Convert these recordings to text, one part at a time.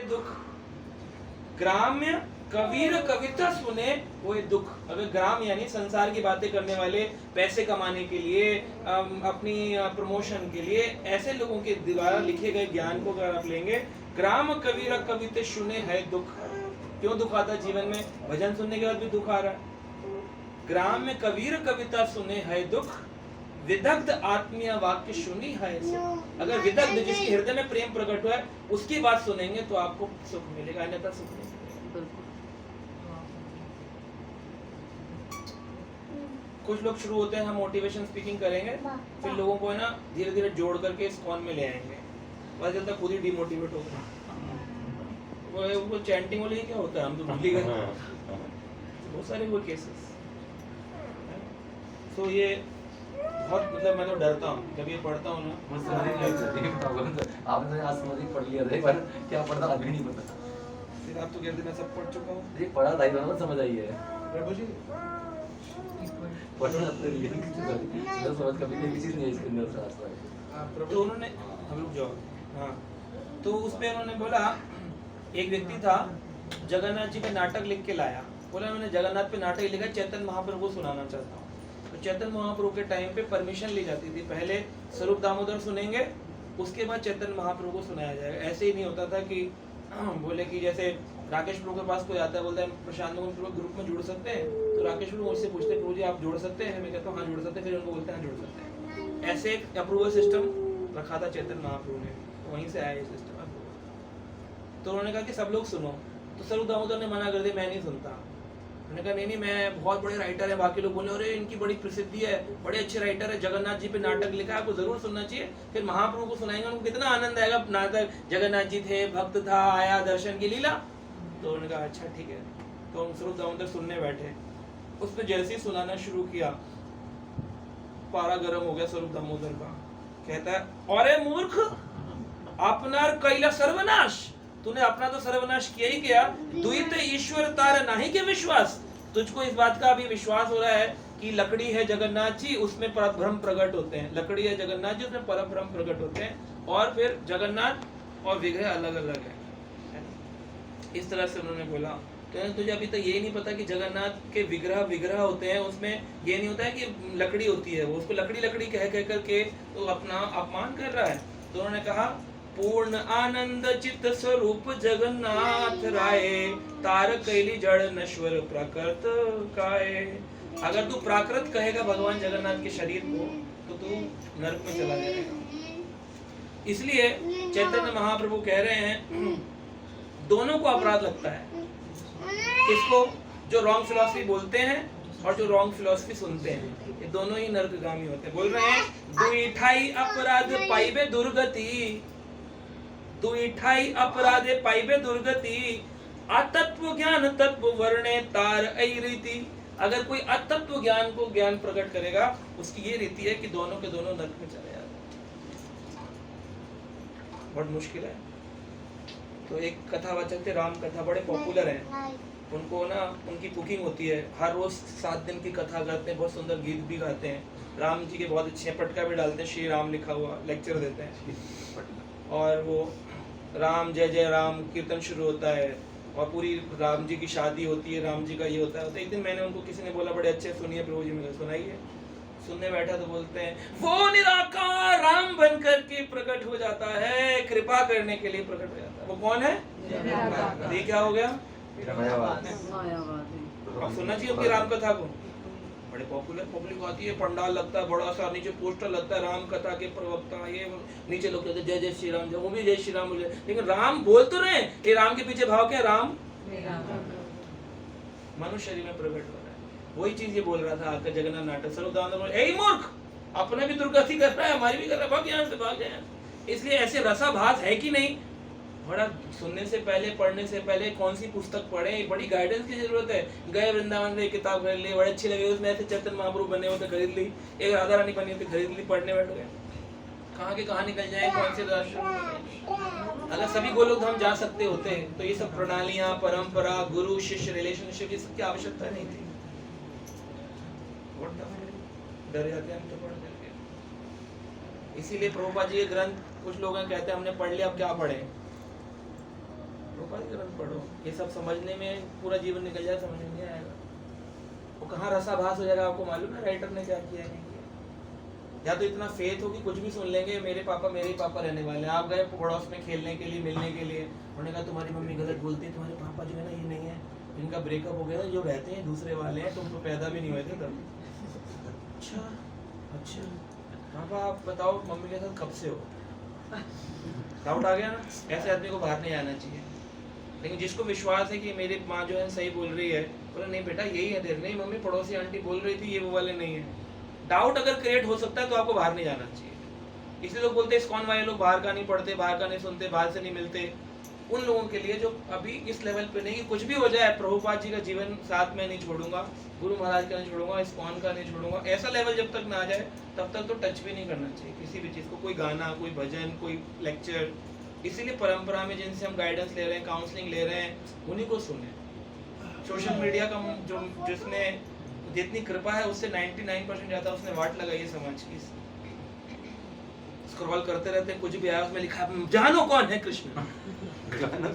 दुख, ग्राम्य कबीर कविता सुने होए दुख। अगर ग्राम यानी संसार की बातें करने वाले, पैसे कमाने के लिए, अपनी प्रमोशन के लिए, ऐसे लोगों के द्वारा लिखे गए ज्ञान को अगर आप लेंगे, ग्राम कबीर कविता सुने है दुख। क्यों दुख आता है जीवन में? भजन सुनने के बाद भी दुख आ रहा है। ग्राम में कबीर कविता सुने है दुख, विदग्ध आत्मीय वाक्य सुनी है सुख। अगर विदग्ध, जिसके हृदय में प्रेम प्रकट हुआ है, उसकी बात सुनेंगे तो आपको सुख मिलेगा, अन्यथा सुख नहीं मिलेगा। कुछ लोग शुरू होते हैं, हम मोटिवेशन स्पीकिंग करेंगे, फिर लोगों को है ना धीरे धीरे जोड़ करके इस कॉन में ले आएंगे, पता चलता खुद ही डिमोटिवेट हो गए। वो चैंटिंग वाले क्या होता है, हम तो भूल ही गए। बहुत सारे वो केसेस। तो ये बहुत, मतलब मैं तो डरता हूँ जब ये पढ़ता हूँ ना। आपने आज समझ पढ़ लिया था, पर क्या पढ़ता अभी नहीं पता। फिर आप तो कहते मैं सब पढ़ चुका हूँ। ये पढ़ा था इतना समझ आई है प्रभु जी, पढ़ना तो नहीं है, समझ कभी भी चीज नहीं है इसके अंदर से। तो उन्होंने, हम रुक जाओ, हाँ, तो उसमें उन्होंने बोला, एक व्यक्ति था जगन्नाथ जी पे नाटक लिख के लाया, बोला मैंने जगन्नाथ पे नाटक लिखा, चैतन्य महाप्रभु को सुनाना चाहता हूँ। तो चैतन्य महाप्रभु के टाइम पे परमिशन ली जाती थी, पहले स्वरूप दामोदर सुनेंगे, उसके बाद चैतन्य महाप्रभु को सुनाया जाएगा। ऐसे ही नहीं होता था कि बोले कि जैसे राकेश प्रभु के पास कोई आता है, बोलता है प्रशांत को ग्रुप में जोड़ सकते हैं, तो राकेश प्रभु मुझसे पूछते हैं प्रभु जी आप जोड़ सकते हैं? मैं कहता हूँ हाँ जोड़ सकते हैं, फिर उनको बोलते हैं हाँ जोड़ सकते हैं। ऐसे एक अप्रूवल सिस्टम रखा था चैतन्य महाप्रभु ने, तो वहीं से आया ये सिस्टम। तो उन्होंने कहा कि सब लोग सुनो, तो स्वरूप दामोदर ने मना कर दिया, मैं नहीं सुनता। मैंने कहा नहीं मैं बहुत बड़े राइटर है। बाकी लोग बोले अरे इनकी बड़ी प्रसिद्धि है, बड़े अच्छे राइटर है, जगन्नाथ जी पे नाटक लिखा है, आपको जरूर सुनना चाहिए। फिर महाप्रभु को सुनाएंगे, उनको कितना आनंद आएगा। नाटक, जगन्नाथ जी थे, भक्त था, आया दर्शन की लीला। तो उन्होंने कहा अच्छा ठीक है। तो हम स्वरूप दामोदर सुनने बैठे, उसने जैसे ही सुनाना शुरू किया, पारा गर्म हो गया स्वरूप दामोदर का। कहता है अरे मूर्ख, अपना कैला सर्वनाश, तूने अपना तो सर्वनाश किया ही किया, द्वैत ईश्वर तार नहीं के विश्वास। तुझको इस बात का अभी विश्वास हो रहा है कि लकड़ी है जगन्नाथ जी, उसमें परब्रह्म प्रकट होते हैं। लकड़ी है जगन्नाथ जी, उसमें परब्रह्म प्रकट होते हैं, और फिर जगन्नाथ और विग्रह अलग अलग है। इस तरह से उन्होंने बोला। तो तुझे अभी तक ये नहीं पता कि जगन्नाथ के विग्रह होते हैं, उसमें ये नहीं होता है कि लकड़ी होती है, वो उसको लकड़ी लकड़ी कह करके तो अपना अपमान कर रहा है। तो उन्होंने कहा पूर्ण आनंद चित्त स्वरूप जगन्नाथ राय, तार कैली जड़ नश्वर प्राकृत काय। अगर तू प्राकृत कहेगा भगवान जगन्नाथ के शरीर को, तो तू नरक में चला जाएगा। इसलिए चैतन्य महाप्रभु कह रहे हैं दोनों को अपराध लगता है। किसको? जो रॉन्ग फिलॉसफी बोलते हैं और जो रॉन्ग फिलॉसफी सुनते हैं, ये दोनों ही नरकगामी होते हैं। बोल रहे हैं दुईठाई अपराध पाइबे दुर्गति, दुईठाई अपराधे पाइबे दुर्गति, अतत्व ज्ञान तत्व वर्णे तार ऐ रीति। अगर कोई अतत्व ज्ञान को ज्ञान प्रकट करेगा, उसकी ये रीति है कि दोनों के दोनों नरक में चले जाते हैं। बहुत मुश्किल है। तो एक कथावाचक थे, राम कथा, बड़े पॉपुलर हैं। उनको ना उनकी कुकिंग होती है, हर रोज 7 दिन की कथा करते हैं, बहुत सुंदर गीत भी गाते हैं। राम जी के बहुत अच्छे हैं, पटका भी डालते हैं, श्री राम लिखा हुआ, लेक्चर देते हैं। और वो राम जय जय राम कीर्तन शुरू होता है, और पूरी राम जी की शादी होती है, राम जी का ये होता है। तो एक दिन मैंने उनको, किसी ने बोला बड़े अच्छे सुनिए प्रभु जी, में सुनाइए। सुनने बैठा तो बोलते हैं वो निराकार राम बनकर के प्रकट हो जाता है, कृपा करने के लिए प्रकट हो जाता है। वो कौन है? ये क्या हो गया? अब सुनना चाहिए उनकी राम कथा को। बड़े पॉपुलर, पब्लिक आती है, पंडाल लगता है बड़ा सा, नीचे पोस्टर लगता है राम कथा के प्रवक्ता, ये नीचे लोग कहते हैं जय जय श्री राम, वो भी जय श्री राम बोले, लेकिन राम बोल तो रहे हैं। ये राम के पीछे भाव क्या? राम मनुष्य शरीर में प्रकट हो रहा है। वही चीज ये बोल रहा था आकर जगन्नाथ नाटक। स्वरूप दामोदर ए मूर्ख, अपने भी दुर्गति कर रहा है, हमारी भी कर रहा है, भाग यहाँ से, भाग जाए। इसलिए ऐसे रसाभास है कि नहीं। बड़ा सुनने से पहले, पढ़ने से पहले कौन सी पुस्तक पढ़े, बड़ी गाइडेंस की जरूरत है। गए वृंदावन से किताब खरीद ली, बड़ी अच्छी लगी, उसमें ऐसे चैतन्य महाप्रभु बने होते खरीद ली, एक राधा रानी बनी होती खरीद ली, पढ़ने बैठ गए। कहाँ के कहाँ निकल जाए, कौन से राष्ट्र। अगर सभी गोलोक धाम जा सकते होते तो ये सब प्रणालियां, परंपरा, गुरु शिष्य रिलेशनशिप, ये सब की आवश्यकता नहीं थी। डर जाते हैं हम तो पढ़ करके। इसीलिए प्रभुपाद जी के ग्रंथ कुछ लोग कहते हैं हमने पढ़ लिया, अब क्या पढ़े। ग्रंथ पढ़ो, ये सब समझने में पूरा जीवन निकल जाए, समझ में नहीं आएगा। वो कहाँ रसाभास हो जाएगा, आपको मालूम है राइटर ने क्या किया नहीं किया। या तो इतना फेथ हो कि कुछ भी सुन लेंगे, मेरे ही पापा रहने वाले हैं। आप गए पड़ोस में खेलने के लिए, मिलने के लिए, उन्होंने कहा तुम्हारी मम्मी गलत बोलती है, तुम्हारे पापा जो है ना ये नहीं है, इनका ब्रेकअप हो गया था, जो रहते हैं दूसरे वाले हैं, तुम तो पैदा भी नहीं हुए थे तब। अच्छा अच्छा, पापा आप बताओ मम्मी के साथ कब से हो? डाउट आ गया ना। ऐसे आदमी को बाहर नहीं आना चाहिए। लेकिन जिसको विश्वास है कि मेरी माँ जो है सही बोल रही है, बोला नहीं बेटा यही है तेरे, नहीं मम्मी पड़ोसी आंटी बोल रही थी ये वो वाले नहीं है। डाउट अगर क्रिएट हो सकता है तो आपको बाहर नहीं जाना चाहिए। इसलिए लोग बोलते हैं इस्कॉन वाले लोग बाहर का नहीं पढ़ते, बाहर का नहीं सुनते, बाहर से नहीं मिलते। उन लोगों के लिए जो अभी इस लेवल पे नहीं, कुछ भी हो जाए प्रभुपाद जी का जीवन साथ में नहीं छोड़ूंगा, गुरु महाराज का नहीं छोड़ूंगा, इस्कॉन का नहीं छोड़ूंगा, ऐसा लेवल जब तक ना आ जाए तब तक तो टच भी नहीं करना चाहिए किसी भी चीज़ को। कोई गाना, कोई भजन, कोई लेक्चर। इसीलिए परंपरा में जिनसे हम गाइडेंस ले रहे हैं, काउंसलिंग ले रहे हैं, उन्हीं को सुने। सोशल मीडिया का जो जिसने जितनी कृपा है उससे 99% ज़्यादा उसने वाट लगाई है समाज की। स्क्रॉल करते रहते हैं, कुछ भी आया उसमें लिखा जानो कौन है कृष्ण,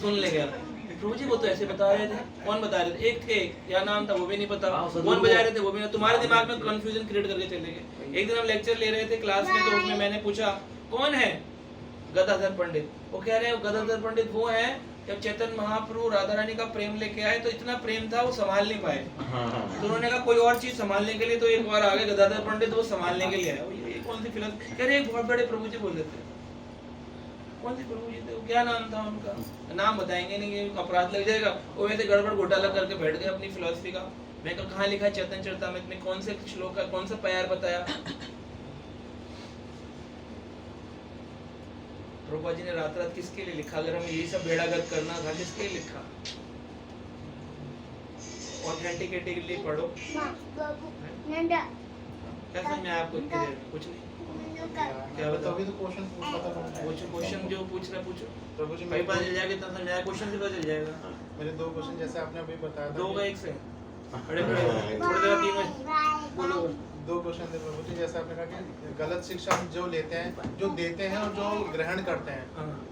सुन लेगा। प्रभु जी वो तो ऐसे बता रहे थे, कौन बता रहे थे? एक थे, क्या नाम था वो भी नहीं पता, कौन बजा रहे थे वो भी नहीं। तुम्हारे दिमाग में कंफ्यूजन क्रिएट करके चले गए। एक दिन हम लेक्चर ले रहे थे क्लास में, तो उसमें मैंने पूछा कौन है? गदाधर पंडित। वो कह रहे हैं गदाधर पंडित वो है जब चैतन्य महाप्रभु राधा रानी का प्रेम लेके आए तो इतना प्रेम था वो संभाल नहीं पाए, तो उन्होंने कहा कोई और चीज संभालने के लिए तो एक बार आगे गदाधर पंडित वो संभालने के लिए आए। ये कौन सी फिल्म? कह रहे बहुत बड़े प्रभु जी बोल देते। कौन से प्रभु जी थे? क्या नाम था उनका? नाम बताएंगे नहीं, ये अपराध लग जाएगा। वो वैसे गड़बड़ घोटाला करके बैठ गए अपनी फिलोसफी का। मैं कहा कहाँ लिखा है चैतन्य चरितामृत में, कौन से श्लोक का कौन सा प्यार बताया? प्रभुपाद जी ने रात रात किसके लिए लिखा? अगर हमें यही सब बेड़ागर्क करना था, किसके लिए लिखा? ऑथेंटिकेटी के लिए पढ़ो। क्या समझ में आया आपको? कुछ नहीं, क्या बताओ? अभी तो क्वेश्चन पूछा था। पूछो, क्वेश्चन जो पूछ रहा पूछो। प्रभु जी भाई पता चल जाएगा इतना समझ में आया, क्वेश्चन से पता चल जाएगा। मेरे दो क्वेश्चन जैसे आपने अभी बताया था। दो का एक से बड़े बड़े थोड़ी देर तीन में बोलो। दो क्वेश्चन थे प्रभु जी। जैसे आपने कहा कि गलत शिक्षा जो लेते हैं, जो देते हैं और जो ग्रहण करते हैं,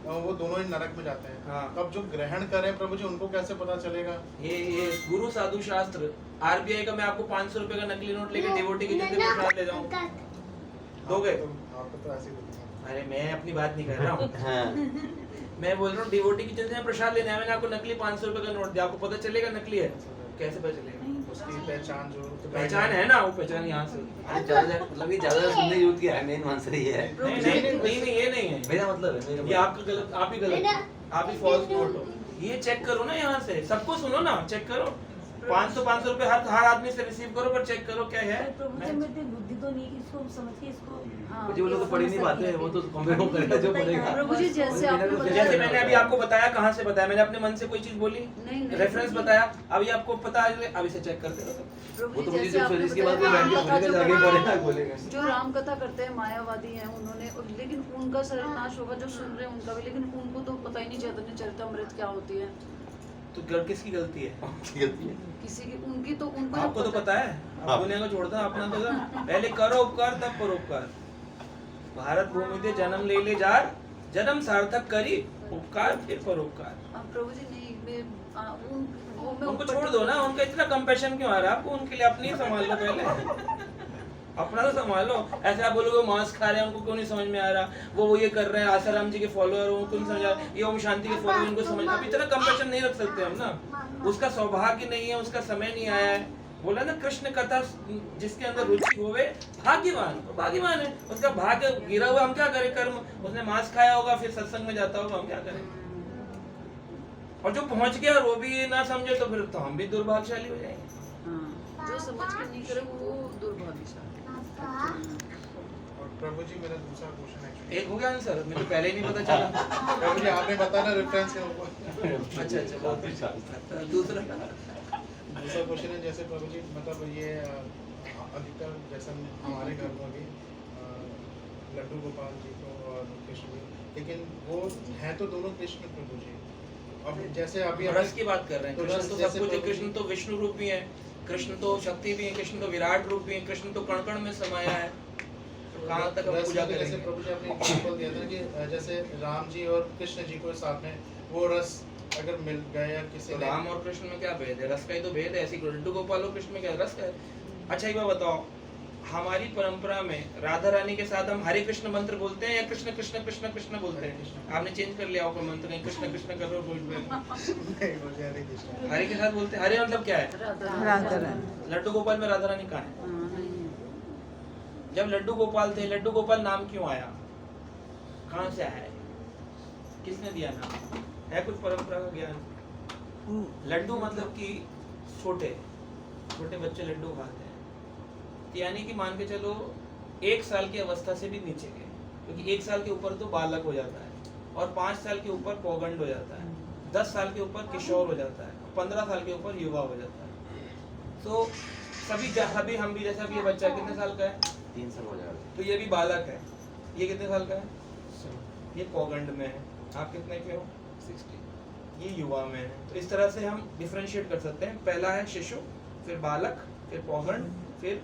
वो दोनों ही नरक में जाते हैं। हाँ। अब जो ग्रहण करें प्रभु जी उनको कैसे पता चलेगा? ये गुरु साधु शास्त्र। आरबीआई का मैं आपको 500 रुपए का नकली नोट लेके डिवोटी के जैसे प्रसाद ले जाऊं, दोगे? आपको तो ऐसे ही बोलते अरे मैं अपनी बात नहीं कर रहा हूँ। मैं बोल रहा हूँ डिवोटी की जैसे प्रसाद लेने आया, मैंने आपको नकली 500 रुपए का नोट दिया, आपको पता चलेगा नकली है? कैसे पता चलेगा? उसकी पहचान जो तो पहचान है ना, वो पहचान यहाँ से। मतलब ये ज्यादा सुनने यूथ की है, मेन आंसर ये है। नहीं ये नहीं है, मेरा मतलब है, ये आपका गलत, आप ही गलत, आप ही फॉल्स नोट हो। ये चेक करो ना यहाँ से, सबको सुनो ना, चेक करो। 500 रुपए हर आदमी से रिसीव करो, पर चेक करो क्या है। प्रभु जी में इतनी बुद्धि तो नहीं कि इसको समझ के इसको मुझे वो लोग तो पढ़ ही नहीं पाते, वो तो कंपेयर करेगा जो पढ़ेगा। प्रभु जी जैसे आपने बताया, जैसे मैंने अभी आपको बताया, कहाँ से बताया? मैंने अपने मन से कोई चीज बोली, नहीं रेफरेंस बताया, अभी आपको पता है, अभी से चेक करते रहो। प्रभु वो जी तो मुझे जैसे जो आपने इसके बाद बताया, में बैठ के राम कथा बोलेगा, जो जाके करते बोलेगा, हैं, बोलेगा। जो राम कथा करते हैं मायावादी हैं उन्होंने, लेकिन उनका सर्वनाश होगा, जो सुन रहे हैं उनका भी, लेकिन उनको तो पता ही नहीं चैतन्य चरितामृत क्या होती है। तो किसकी गलती है? किसी की, उनकी तो उनको आपको तो पता है, आप दुनिया को छोड़ता अपना तो पहले करो उपकार तब परोपकार। भारत भूमि पे जन्म ले ले जार, जन्म सार्थक करी, उपकार फिर परोपकार। प्रभु जी नहीं, मैं उनको छोड़ दो ना, उनका इतना कंपैशन क्यों आ रहा है आपको? उनके लिए अपनी संभाल लो पहले, अपना तो संभालो। ऐसे आप बोलोगे मांस खा रहे हैं, उनको क्यों नहीं समझ में आ रहा? वो ये कर रहे हैं, आसाराम जी के फॉलोअर, उनको नहीं समझ आ रहा, ये ओम शांति के फॉलोअर, उनको समझ। अब इतना कंपैशन नहीं रख सकते हम ना, उसका सौभाग्य नहीं है, उसका समय नहीं आया है। बोला ना कृष्ण कथा जिसके अंदर रुचि होवे भाग्यवान, तो भाग्यवान है, उसका भाग्य गिरा हुआ, हम क्या करें? कर्म, उसने मांस खाया होगा, फिर सत्संग में जाता होगा, हम क्या करें? और जो पहुंच गया और वो भी ना समझे तो फिर तो हम भी दुर्भाग्यशाली हो जाएंगे। जो समझ के नहीं करे वो दुर्भाग्यशाली। और प्रभु जी मेरा दूसरा क्वेश्चन एक्चुअली एक हो गया आंसर, मुझे पहले ही नहीं पता चला। प्रभु जी आपने बताया ना रेफरेंस के ऊपर। अच्छा बहुत अच्छा। दूसरा क्वेश्चन है, जैसे प्रभु जी मतलब ये अधिकतर जैसे हमारे घर में भी लड्डू गोपाल जी को और कृष्ण जी, लेकिन वो है तो दोनों कृष्ण प्रभु जी। अब जैसे अभी रस की बात कर रहे हैं, तो कृष्ण रस तो सब जैसे कुछ है, प्रभु कृष्ण तो विष्णु रूप भी है, कृष्ण तो शक्ति भी है, कृष्ण तो विराट रूप भी है, कृष्ण तो कण कण में समाया है। तो कहाँ तक हम रस पूजा में जैसे करेंगे? प्रभु जी आपने एग्जांपल दिया था कि जैसे राम जी और कृष्ण जी को साथ में वो रस अगर मिल गए या किसी तो ने राम और कृष्ण में क्या भेद है? रस का ही तो भेद है। ऐसी लड्डू गोपाल और कृष्ण में क्या रस का है? अच्छा एक बात बताओ, हमारी परंपरा में राधा रानी के साथ हम हरे कृष्ण मंत्र बोलते हैं या कृष्ण कृष्ण कृष्ण कृष्ण बोलते हैं? आपने चेंज कर लिया होगा मंत्र, नहीं कृष्ण कृष्ण कर रहे हो बोल रहे हो। नहीं, मुझे हरे कृष्ण। हरे के साथ बोलते हैं। हरे मतलब क्या है? राधा रानी। लड्डू गोपाल में राधा रानी कहाँ है? हाँ, नहीं है। जब लड्डू गोपाल थे, लड्डू गोपाल नाम क्यों आया? कहाँ से आया है? किसने दिया नाम? है कुछ परंपरा का ज्ञान? लड्डू मतलब कि छोटे छोटे बच्चे लड्डू खाते हैं, तो यानी कि मान के चलो 1 साल की अवस्था से भी नीचे के, क्योंकि 1 साल के ऊपर तो बालक हो जाता है और 5 साल के ऊपर पौगंड हो जाता है, 10 साल के ऊपर किशोर हो जाता है, 15 साल के ऊपर युवा हो जाता है। तो सभी हम भी, जैसा भी ये बच्चा कितने साल का है? 3 साल हो जाएगा। तो ये भी बालक है। ये कितने साल का है? ये पौगंड में है। आप कितने के हो? 60। ये युवा में है। तो इस तरह से हम डिफरेंशिएट कर सकते हैं। पहला है शिशु, फिर बालक, फिर पौगंड, फिर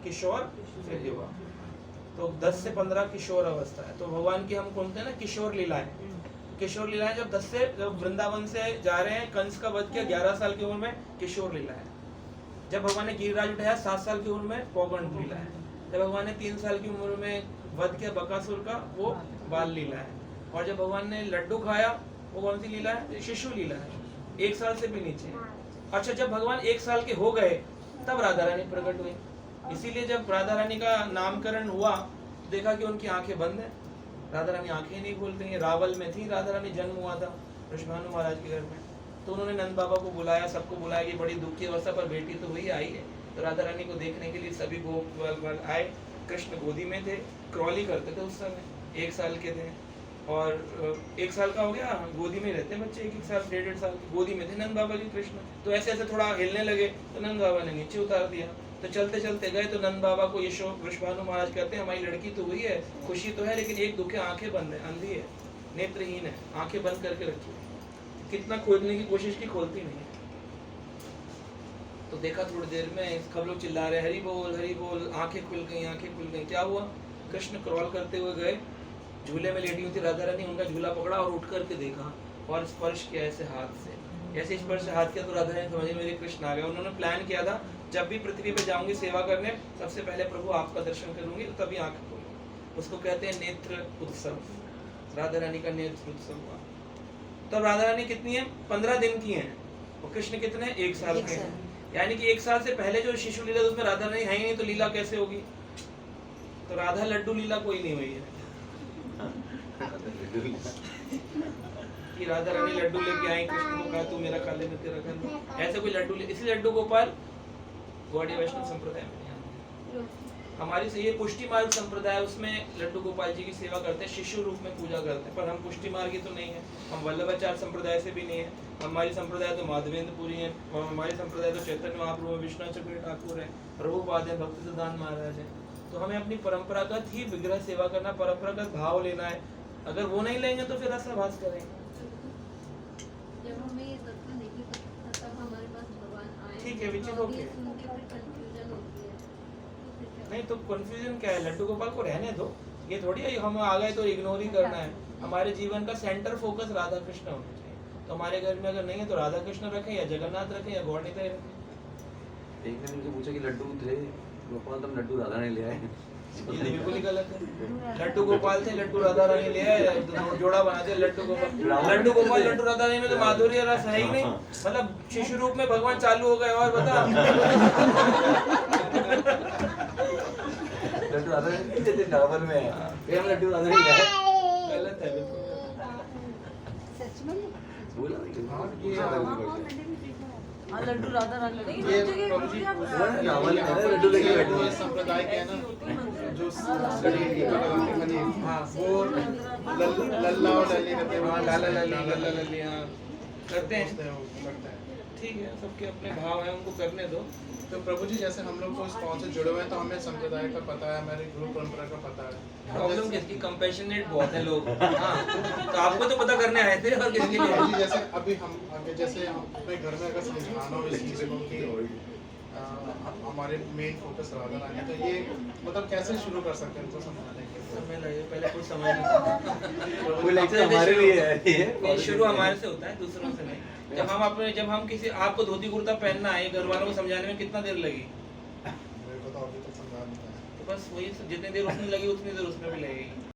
किशोर, फिर युवा। तो 10 से 15 किशोर अवस्था है। तो भगवान की हम बोलते हैं ना किशोर लीलाएं। किशोर लीलाएं जब वृंदावन से जा रहे हैं, कंस का वध किया 11 साल की उम्र में, किशोर लीला है। जब भगवान ने गिरिराज उठाया 7 साल की उम्र में, पौगंड लीला है। जब भगवान ने 3 साल की उम्र में वध किया बकासुर का, वो बाल लीला है। और जब भगवान ने लड्डू खाया, वो कौन सी लीला है? शिशु लीला है, 1 साल से भी नीचे। अच्छा, जब भगवान 1 साल के हो गए तब राधा रानी प्रकट हुई। इसीलिए जब राधा रानी का नामकरण हुआ, देखा कि उनकी आंखें बंद हैं, राधा रानी आंखें नहीं खोल रही हैं। रावल में थी राधा रानी, जन्म हुआ था वृषभानु महाराज के घर में। तो उन्होंने नंद बाबा को बुलाया, सबको बुलाया कि बड़ी दुख की अवस्था पर बेटी तो हुई आई है। तो राधा रानी को देखने के लिए सभी गोप आए। कृष्ण गोदी में थे, क्रॉली करते थे उस समय, 1 साल के थे। और 1 साल का हो गया, गोदी में रहते बच्चे, 1 साल 1.5 साल की गोदी में थे नंद बाबा की कृष्ण। तो ऐसे ऐसे थोड़ा हिलने लगे, तो नंद बाबा ने नीचे उतार दिया। तो चलते चलते गए, तो नंद बाबा को यशो वृषभानु महाराज कहते हैं, हमारी लड़की तो हुई है, खुशी तो है, लेकिन एक दुख है, आंखें बंद है, अंधी है, नेत्रहीन है, आंखें बंद करके रखी है। कितना खोलने की कोशिश की, खोलती नहीं है। तो देखा थोड़ी देर में सब लोग चिल्ला रहे, हरि बोल, आंखें खुल गई, आंखें खुल गई। क्या हुआ? कृष्ण क्रॉल करते हुए गए, झूले में लेटी हुई थी राधा रानी, उनका झूला पकड़ा और उठ करके देखा और स्पर्श किया ऐसे हाथ से। ऐसे स्पर्श हाथ किया तो राधा रानी समझ मेरे कृष्ण आ गए। उन्होंने प्लान किया था, जब भी पृथ्वी पे जाऊंगी सेवा करने, सबसे पहले प्रभु आपका दर्शन करूंगी, तभी आंखें खोलूंगी। उसको कहते हैं नेत्र उत्सव। राधा रानी का नेत्र उत्सव हुआ। तो राधा रानी कितनी है? 15 दिन की हैं, और कृष्ण कितने? 1 साल के हैं। यानी कि 1 साल से पहले जो शिशु लीला उसमें राधा रानी है ही नहीं, तो लीला कैसे होगी? तो राधा लड्डू लीला कोई नहीं हुई है कि राधा रानी लड्डू लेके आई, कृष्ण को कहा तू मेरा खा ले, मैं तेरा खा लूं। ऐसे कोई लड्डू इसलिए लड्डू गोपाल गौड़ीय वैष्णव संप्रदाय में नहीं आते। हमारी से ये पुष्टि मार्ग संप्रदाय, उसमें लड्डू गोपाल जी की सेवा करते हैं, शिशु रूप में पूजा करते हैं। पर हम पुष्टि मार्गी तो नहीं है, हम वल्लभाचार्य संप्रदाय से भी नहीं है। हमारी संप्रदाय तो माधवेंद्रपुरी है, और हमारी संप्रदाय तो चैतन्य महाप्रभु, विष्णु चक्र ठाकुर है, प्रभुपाद है, भक्ति सिद्धांत महाराज है। तो हमें अपनी परंपरागत ही विग्रह सेवा करना, परंपरागत भाव लेना है। अगर वो नहीं लेंगे तो फिर रसाभास करेंगे। जब हमें ये तत्व नहीं पता तब हमारे पास भगवान आए, ठीक है, विचित्र और ये होके। सुन के फिर कंफ्यूजन होती है, तो फिर क्या? नहीं तो कंफ्यूजन क्या है? लड्डू गोपाल को रहने दो, ये थोड़ी है हम आ गए तो इग्नोर ही करना है। हमारे जीवन का सेंटर फोकस राधा कृष्ण होना चाहिए। तो हमारे घर में अगर नहीं है तो राधा कृष्ण रखें, या जगन्नाथ रखें, या गौरनिताई रखें। एक ने मुझे पूछा कि लड्डू थे गोपाल, तुम लड्डू राधा ने ले आए। ये बिल्कुल ही गलत है। लड्डू गोपाल थे, लड्डू राधा रानी ले आए, जोड़ा बना दिया लड्डू गोपाल। लड्डू गोपाल लड्डू राधा रानी में तो माधुर्य रस है ही नहीं। मतलब शिशु रूप में भगवान चालू हो गए। और बता लड्डू राधा ने थे नावल में है, फिर हम लड्डू राधा ने ले आए। गलत है बिल्कुल। सच में बोला हाँ, लड्डू राधा रानी नहीं, ये हर जगह प्रभु जी, आप- नावल में है, लड्डू लेके बैठे हुए ये हैं। संप्रदाय के है ना, जो लड़ी की बनी, हाँ, वो लल्ला और लल्ली करते हैं। हाँ, लाला लल्ली हाँ करते हैं। लगता है। ठीक है, सबके अपने भाव हैं, उनको करने दो। तो प्रभु जी, जैसे हम लोग तो इस कौन से जुड़े हुए हैं, तो हमें संप्रदाय का पता है, हमारी गुरु परंपरा का पता है। प्रॉब्लम किसकी? कंपैशनेट बहुत है लोग। हाँ, तो आपको तो पता करने आए थे, और किसके लिए? प्रभु जी, जैसे अभी हम जैसे हम अपने घर में अगर समझाना हो इस चीज़ को कि हमारे मेन फोकस राधा रानी है, तो ये मतलब कैसे शुरू कर सकते हैं उनको समझाने के लिए? समय लगे, पहले कुछ समझ नहीं। वो लेक्चर हमारे लिए है ये नहीं, शुरू हमारे से होता है, दूसरों से नहीं। जब हम किसी आपको धोती कुर्ता पहनना है, घर वालों को समझाने में कितना देर लगी? मेरे को तो अभी तक समझा नहीं पाया। तो बस वही, जितनी देर उसमें लगी उतनी देर उसमें भी लगेगी।